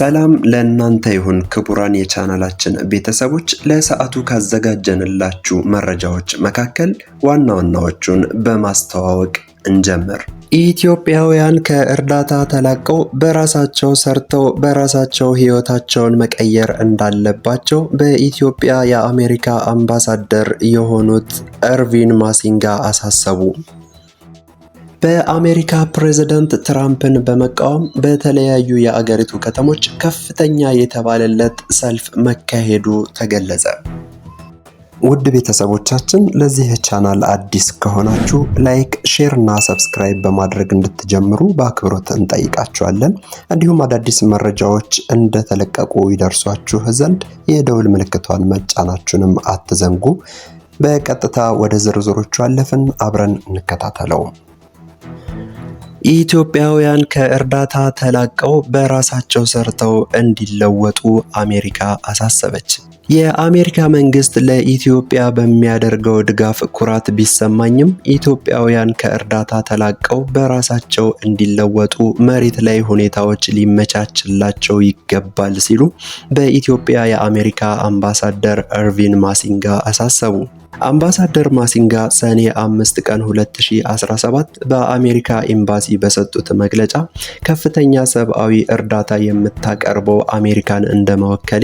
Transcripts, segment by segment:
ሰላም ለእናንተ ይሁን ክቡራን የቻናላችን ቤተሰቦች፣ ለሰዓቱ ካዘጋጀንላችሁ መረጃዎች መካከል ዋና ዋናዎቹን በማስተዋወቅ እንጀምር። ኢትዮጵያውያን ከእርዳታ ተላቀው በራሳቸው ሰርተው በራሳቸው ሕይወታቸውን መቀየር እንዳለባቸው በኢትዮጵያ የአሜሪካ አምባሳደር የሆኑት ኤርቪን ማሲንጋ አሳሰቡ። በአሜሪካ ፕሬዝዳንት ትራምፕን በመቃወም በተለያዩ የአገሪቱ ከተሞች ከፍተኛ የተባለለት ሰልፍ መካሄዱ ተገለጸ። ውድ ቤተሰቦቻችን፣ ለዚህ ቻናል አዲስ ከሆናችሁ ላይክ፣ ሼር እና ሰብስክራይብ በማድረግ እንድትጀምሩ በአክብሮት እንጠይቃችኋለን። እንዲሁም አዳዲስ መረጃዎች እንደተለቀቁ ይደርሷችሁ ዘንድ የደውል ምልክቷን መጫናችሁንም አትዘንጉ። በቀጥታ ወደ ዝርዝሮቹ አለፍን፣ አብረን እንከታተለው። ኢትዮጵያውያን ከእርዳታ ተላቀው በራሳቸው ሰርተው እንዲለወጡ አሜሪካ አሳሰበች። የአሜሪካ መንግስት ለኢትዮጵያ በሚያደርገው ድጋፍ ኩራት ቢሰማኝም ኢትዮጵያውያን ከእርዳታ ተላቀው በራሳቸው እንዲለወጡ መሬት ላይ ሁኔታዎች ሊመቻችላቸው ይገባል ሲሉ በኢትዮጵያ የአሜሪካ አምባሳደር ኤርቪን ማሲንጋ አሳሰቡ። አምባሳደር ማሲንጋ ሰኔ 5 ቀን 2017 በአሜሪካ ኤምባሲ በሰጡት መግለጫ ከፍተኛ ሰብአዊ እርዳታ የምታቀርበው አሜሪካን እንደመወከሌ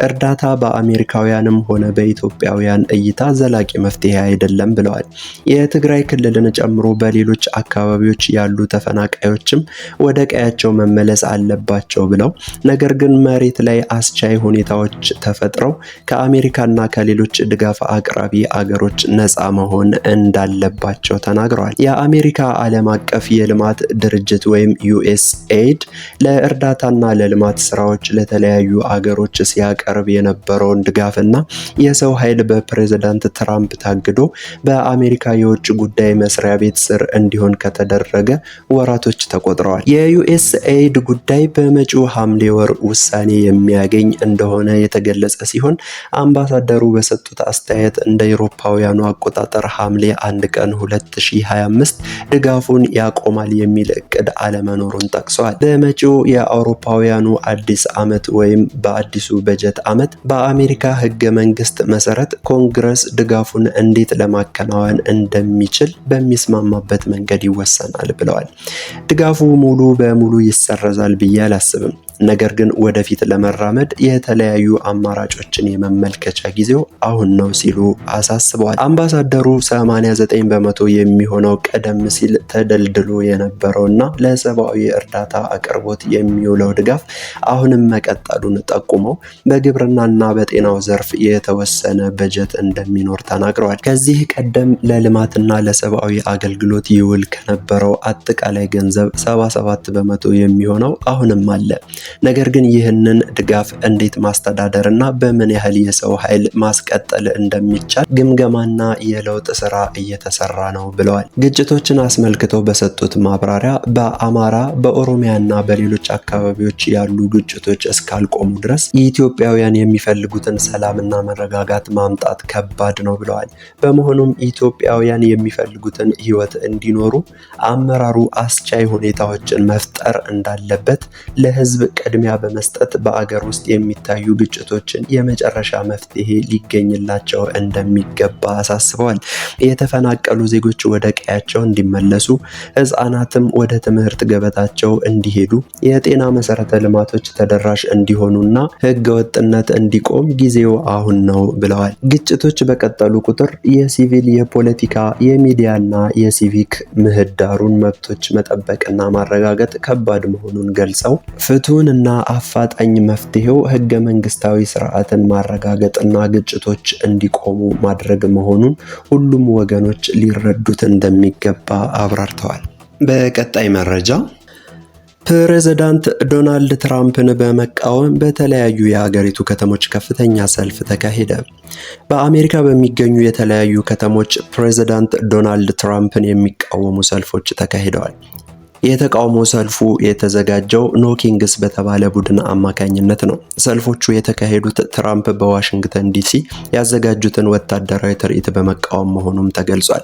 እርዳታ በአሜሪካውያንም ሆነ በኢትዮጵያውያን እይታ ዘላቂ መፍትሄ አይደለም ብለዋል። የትግራይ ክልልን ጨምሮ በሌሎች አካባቢዎች ያሉ ተፈናቃዮችም ወደ ቀያቸው መመለስ አለባቸው ብለው፣ ነገር ግን መሬት ላይ አስቻይ ሁኔታዎች ተፈጥረው ከአሜሪካና ከሌሎች ድጋፍ አቅራቢ አገሮች ነፃ መሆን እንዳለባቸው ተናግረዋል። የአሜሪካ ዓለም አቀፍ የልማት ድርጅት ወይም USAID ለእርዳታና ለልማት ስራዎች ለተለያዩ አገሮች ሲያቀርብ የነበረውን ድጋፍና የሰው ኃይል በፕሬዝዳንት ትራምፕ ታግዶ በአሜሪካ የውጭ ጉዳይ መስሪያ ቤት ስር እንዲሆን ከተደረገ ወራቶች ተቆጥረዋል። የUSAID ጉዳይ በመጪው ሐምሌ ወር ውሳኔ የሚያገኝ እንደሆነ የተገለጸ ሲሆን አምባሳደሩ በሰጡት አስተያየት እንደ አውሮፓውያኑ አቆጣጠር ሐምሌ 1 ቀን 2025 ድጋፉን ያቆማል የሚል እቅድ አለመኖሩን ጠቅሰዋል። በመጪው የአውሮፓውያኑ አዲስ ዓመት ወይም በአዲሱ በጀት ዓመት በአሜሪካ ሕገ መንግስት መሰረት ኮንግረስ ድጋፉን እንዴት ለማከናወን እንደሚችል በሚስማማበት መንገድ ይወሰናል ብለዋል። ድጋፉ ሙሉ በሙሉ ይሰረዛል ብዬ አላስብም፣ ነገር ግን ወደፊት ለመራመድ የተለያዩ አማራጮችን የመመልከቻ ጊዜው አሁን ነው ሲሉ አሳስበዋል። አምባሳደሩ 89 በመቶ የሚሆነው ቀደም ሲል ተደልድሎ የነበረውና ለሰብአዊ እርዳታ አቅርቦት የሚውለው ድጋፍ አሁንም መቀጠሉን ጠቁመው በግብርናና በጤናው ዘርፍ የተወሰነ በጀት እንደሚኖር ተናግረዋል። ከዚህ ቀደም ለልማትና ለሰብአዊ አገልግሎት ይውል ከነበረው አጠቃላይ ገንዘብ 77 በመቶ የሚሆነው አሁንም አለ። ነገር ግን ይህንን ድጋፍ እንዴት ማስተዳደርና በምን ያህል የሰው ኃይል ማስቀጠል እንደሚቻል ግምገማና የለውጥ ስራ እየተሰራ ነው ብለዋል። ግጭቶችን አስመልክተው በሰጡት ማብራሪያ በአማራ፣ በኦሮሚያና በሌሎች አካባቢዎች ያሉ ግጭቶች እስካልቆሙ ድረስ ኢትዮጵያውያን የሚፈልጉትን ሰላምና መረጋጋት ማምጣት ከባድ ነው ብለዋል። በመሆኑም ኢትዮጵያውያን የሚፈልጉትን ህይወት እንዲኖሩ አመራሩ አስቻይ ሁኔታዎችን መፍጠር እንዳለበት፣ ለህዝብ ቅድሚያ በመስጠት በአገር ውስጥ የሚታዩ ግጭቶችን የመጨረሻ መፍትሄ ሊገኝላቸው እንደሚገባ አሳስበዋል። የተፈናቀሉ ዜጎች ወደ ቀያቸው እንዲመለሱ፣ ህፃናትም ወደ ትምህርት ገበታቸው እንዲሄዱ፣ የጤና መሰረተ ልማቶች ተደራሽ እንዲሆኑና ህገወጥነት እንዲቆም ጊዜው አሁን ነው ብለዋል። ግጭቶች በቀጠሉ ቁጥር የሲቪል፣ የፖለቲካ፣ የሚዲያና የሲቪክ ምህዳሩን መብቶች መጠበቅና ማረጋገጥ ከባድ መሆኑን ገልጸው ፍቱን እና አፋጣኝ መፍትሄው ህገ መንግስታዊ ስርዓትን ማረጋገጥና ግጭቶች እንዲቆሙ ማድረግ መሆኑን ሁሉም ወገኖች ሊረዱት እንደሚገባ አብራርተዋል። በቀጣይ መረጃ ፕሬዝዳንት ዶናልድ ትራምፕን በመቃወም በተለያዩ የሀገሪቱ ከተሞች ከፍተኛ ሰልፍ ተካሄደ። በአሜሪካ በሚገኙ የተለያዩ ከተሞች ፕሬዝዳንት ዶናልድ ትራምፕን የሚቃወሙ ሰልፎች ተካሂደዋል። የተቃውሞ ሰልፉ የተዘጋጀው ኖኪንግስ በተባለ ቡድን አማካኝነት ነው። ሰልፎቹ የተካሄዱት ትራምፕ በዋሽንግተን ዲሲ ያዘጋጁትን ወታደራዊ ትርኢት በመቃወም መሆኑም ተገልጿል።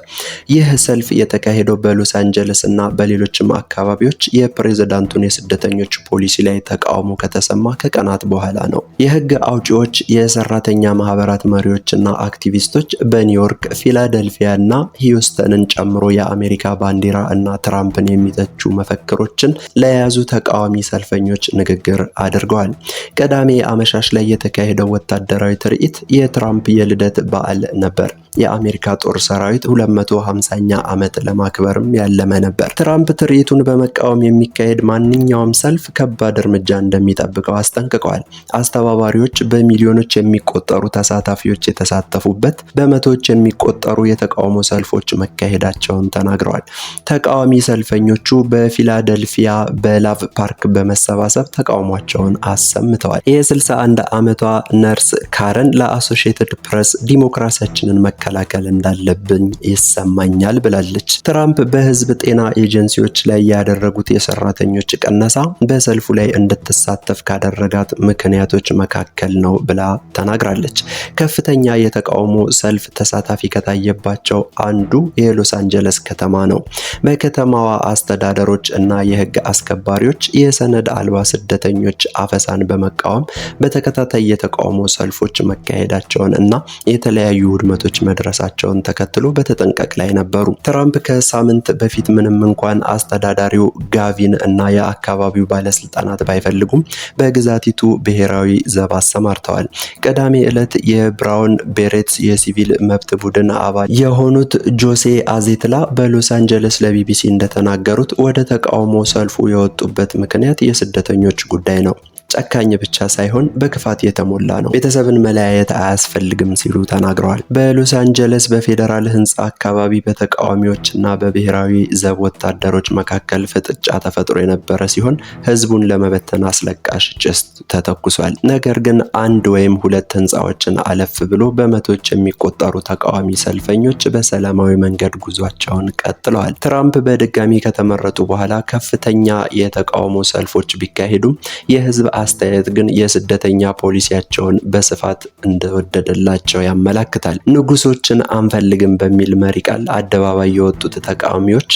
ይህ ሰልፍ የተካሄደው በሎስ አንጀለስ እና በሌሎችም አካባቢዎች የፕሬዝዳንቱን የስደተኞች ፖሊሲ ላይ ተቃውሞ ከተሰማ ከቀናት በኋላ ነው። የህግ አውጪዎች፣ የሰራተኛ ማህበራት መሪዎች እና አክቲቪስቶች በኒውዮርክ፣ ፊላደልፊያ እና ሂውስተንን ጨምሮ የአሜሪካ ባንዲራ እና ትራምፕን የሚተቹ መፈክሮችን ለያዙ ተቃዋሚ ሰልፈኞች ንግግር አድርገዋል። ቅዳሜ አመሻሽ ላይ የተካሄደው ወታደራዊ ትርኢት የትራምፕ የልደት በዓል ነበር። የአሜሪካ ጦር ሰራዊት 250ኛ ዓመት ለማክበርም ያለመ ነበር። ትራምፕ ትርኢቱን በመቃወም የሚካሄድ ማንኛውም ሰልፍ ከባድ እርምጃ እንደሚጠብቀው አስጠንቅቀዋል። አስተባባሪዎች በሚሊዮኖች የሚቆጠሩ ተሳታፊዎች የተሳተፉበት በመቶዎች የሚቆጠሩ የተቃውሞ ሰልፎች መካሄዳቸውን ተናግረዋል። ተቃዋሚ ሰልፈኞቹ በፊላደልፊያ በላቭ ፓርክ በመሰባሰብ ተቃውሟቸውን አሰምተዋል። የ61 ዓመቷ ነርስ ካረን ለአሶሺየትድ ፕሬስ ዲሞክራሲያችንን መከላከል እንዳለብኝ ይሰማኛል ብላለች። ትራምፕ በህዝብ ጤና ኤጀንሲዎች ላይ ያደረጉት የሰራተኞች ቅነሳ በሰልፉ ላይ እንድትሳተፍ ካደረጋት ምክንያቶች መካከል ነው ብላ ተናግራለች። ከፍተኛ የተቃውሞ ሰልፍ ተሳታፊ ከታየባቸው አንዱ የሎስ አንጀለስ ከተማ ነው። በከተማዋ አስተዳደሮች እና የህግ አስከባሪዎች የሰነድ አልባ ስደተኞች አፈሳን በመቃወም በተከታታይ የተቃውሞ ሰልፎች መካሄዳቸውን እና የተለያዩ ውድመቶች መድረሳቸውን ተከትሎ በተጠንቀቅ ላይ ነበሩ። ትራምፕ ከሳምንት በፊት ምንም እንኳን አስተዳዳሪው ጋቪን እና የአካባቢው ባለስልጣናት ባይፈልጉም በግዛቲቱ ብሔራዊ ዘብ አሰማርተዋል። ቅዳሜ ዕለት የብራውን ቤሬትስ የሲቪል መብት ቡድን አባል የሆኑት ጆሴ አዜትላ በሎስ አንጀለስ ለቢቢሲ እንደተናገሩት ወደ ተቃውሞ ሰልፉ የወጡበት ምክንያት የስደተኞች ጉዳይ ነው። ጨካኝ ብቻ ሳይሆን በክፋት የተሞላ ነው። ቤተሰብን መለያየት አያስፈልግም ሲሉ ተናግረዋል። በሎስ አንጀለስ በፌዴራል ህንፃ አካባቢ በተቃዋሚዎችና በብሔራዊ ዘብ ወታደሮች መካከል ፍጥጫ ተፈጥሮ የነበረ ሲሆን ህዝቡን ለመበተን አስለቃሽ ጭስ ተተኩሷል። ነገር ግን አንድ ወይም ሁለት ህንፃዎችን አለፍ ብሎ በመቶዎች የሚቆጠሩ ተቃዋሚ ሰልፈኞች በሰላማዊ መንገድ ጉዟቸውን ቀጥለዋል። ትራምፕ በድጋሚ ከተመረጡ በኋላ ከፍተኛ የተቃውሞ ሰልፎች ቢካሄዱም የህዝብ አስተያየት ግን የስደተኛ ፖሊሲያቸውን በስፋት እንደወደደላቸው ያመለክታል። ንጉሶችን አንፈልግም በሚል መሪ ቃል አደባባይ የወጡት ተቃዋሚዎች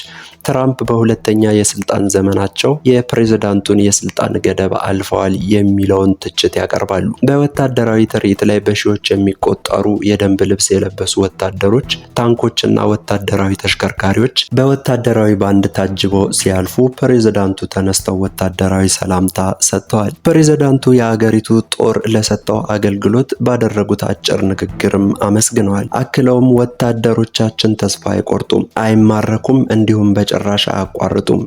ትራምፕ በሁለተኛ የስልጣን ዘመናቸው የፕሬዝዳንቱን የስልጣን ገደብ አልፈዋል የሚለውን ትችት ያቀርባሉ። በወታደራዊ ትርኢት ላይ በሺዎች የሚቆጠሩ የደንብ ልብስ የለበሱ ወታደሮች፣ ታንኮችና ወታደራዊ ተሽከርካሪዎች በወታደራዊ ባንድ ታጅበው ሲያልፉ ፕሬዝዳንቱ ተነስተው ወታደራዊ ሰላምታ ሰጥተዋል። ፕሬዝዳንቱ የአገሪቱ ጦር ለሰጠው አገልግሎት ባደረጉት አጭር ንግግርም አመስግነዋል። አክለውም ወታደሮቻችን ተስፋ አይቆርጡም፣ አይማረኩም፣ እንዲሁም በጭራሽ አያቋርጡም።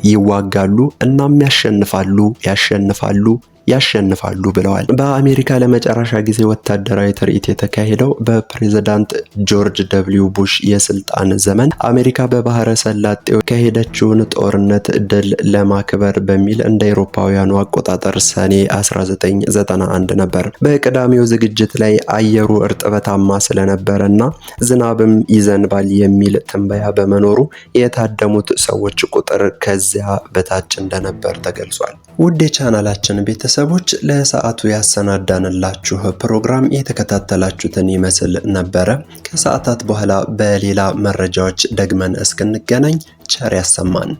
ይዋጋሉ፣ እናም ያሸንፋሉ ብለዋል። በአሜሪካ ለመጨረሻ ጊዜ ወታደራዊ ትርኢት የተካሄደው በፕሬዝዳንት ጆርጅ ደብሊው ቡሽ የስልጣን ዘመን አሜሪካ በባህረ ሰላጤው ከሄደችውን ጦርነት ድል ለማክበር በሚል እንደ አውሮፓውያኑ አቆጣጠር ሰኔ 1991 ነበር። በቅዳሜው ዝግጅት ላይ አየሩ እርጥበታማ ስለነበረና ዝናብም ይዘንባል የሚል ትንበያ በመኖሩ የታደሙት ሰዎች ቁጥር ከዚያ በታች እንደነበር ተገልጿል። ውድ የቻናላችን ቤተሰቦች ለሰዓቱ ያሰናዳንላችሁ ፕሮግራም የተከታተላችሁትን ይመስል ነበረ። ከሰዓታት በኋላ በሌላ መረጃዎች ደግመን እስክንገናኝ ቸር ያሰማን።